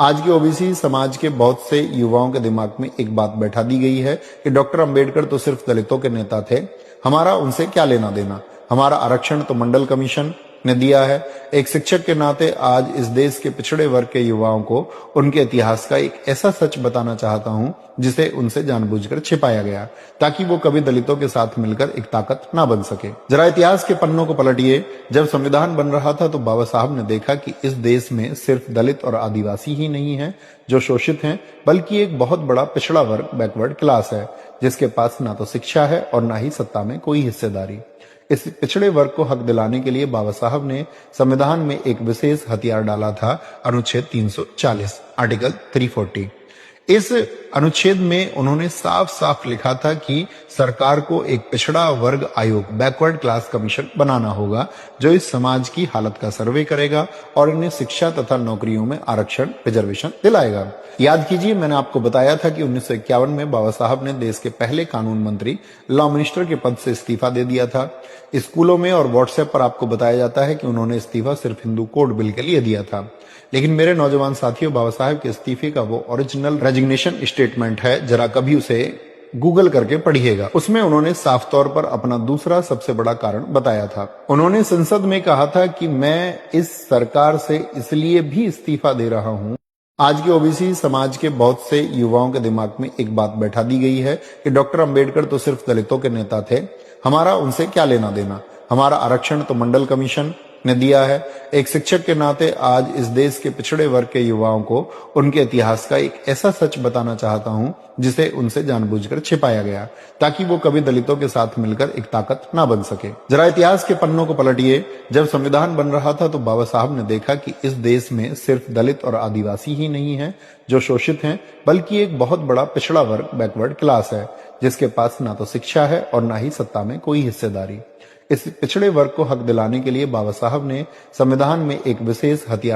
आज के ओबीसी समाज के बहुत से युवाओं के दिमाग में एक बात बैठा दी गई है कि डॉक्टर अंबेडकर तो सिर्फ दलितों के नेता थे, हमारा उनसे क्या लेना देना। हमारा आरक्षण तो मंडल कमीशन ने दिया है। एक शिक्षक के नाते आज इस देश के पिछड़े वर्ग के युवाओं को उनके इतिहास का एक ऐसा सच बताना चाहता हूं जिसे उनसे जानबूझकर छिपाया गया, ताकि वो कभी दलितों के साथ मिलकर एक ताकत ना बन सके। जरा इतिहास के पन्नों को पलटिए। जब संविधान बन रहा था तो बाबा साहब ने देखा कि इस देश में सिर्फ दलित और आदिवासी ही नहीं है जो शोषित हैं, बल्कि एक बहुत बड़ा पिछड़ा वर्ग, बैकवर्ड क्लास है, जिसके पास ना तो शिक्षा है और ना ही सत्ता में कोई हिस्सेदारी। इस पिछड़े वर्ग को हक दिलाने के लिए बाबा साहब ने संविधान में एक विशेष हथियार डाला था, अनुच्छेद 340, आर्टिकल 340। इस अनुच्छेद में उन्होंने साफ साफ लिखा था कि सरकार को एक पिछड़ा वर्ग आयोग, बैकवर्ड क्लास कमीशन बनाना होगा, जो इस समाज की हालत का सर्वे करेगा और इन्हें शिक्षा तथा नौकरियों में आरक्षण, रिजर्वेशन दिलाएगा। याद कीजिए, मैंने आपको बताया था कि 1951 में बाबा साहब ने देश के पहले कानून मंत्री, लॉ मिनिस्टर के पद से इस्तीफा दे दिया था। स्कूलों में और व्हाट्सएप पर आपको बताया जाता है कि उन्होंने इस्तीफा सिर्फ हिंदू कोड बिल के लिए दिया था। लेकिन मेरे नौजवान साथियों, बाबा साहब के इस्तीफे का वो ओरिजिनल रेजिग्नेशन स्टेटमेंट है, जरा कभी उसे गूगल करके पढ़िएगा। उसमें उन्होंने साफ तौर पर अपना दूसरा सबसे बड़ा कारण बताया था। उन्होंने संसद में कहा था कि मैं इस सरकार से इसलिए भी इस्तीफा दे रहा हूं। आज के ओबीसी समाज के बहुत से युवाओं के दिमाग में एक बात बैठा दी गई है कि डॉक्टर अंबेडकर तो सिर्फ दलितों के नेता थे, हमारा उनसे क्या लेना देना। हमारा आरक्षण तो मंडल कमीशन ने दिया है। एक शिक्षक के नाते आज इस देश के पिछड़े वर्ग के युवाओं को उनके इतिहास का एक ऐसा सच बताना चाहता हूं जिसे उनसे जानबूझकर छिपाया गया, ताकि वो कभी दलितों के साथ मिलकर एक ताकत ना बन सके। जरा इतिहास के पन्नों को पलटिए। जब संविधान बन रहा था तो बाबा साहब ने देखा कि इस देश में सिर्फ दलित और आदिवासी ही नहीं है जो शोषित हैं, बल्कि एक बहुत बड़ा पिछड़ा वर्ग, बैकवर्ड क्लास है, जिसके पास ना तो शिक्षा है और ना ही सत्ता में कोई हिस्सेदारी। इस पिछड़े वर्ग को हक दिलाने के लिए बाबा साहब ने संविधान में एक विशेष हथियार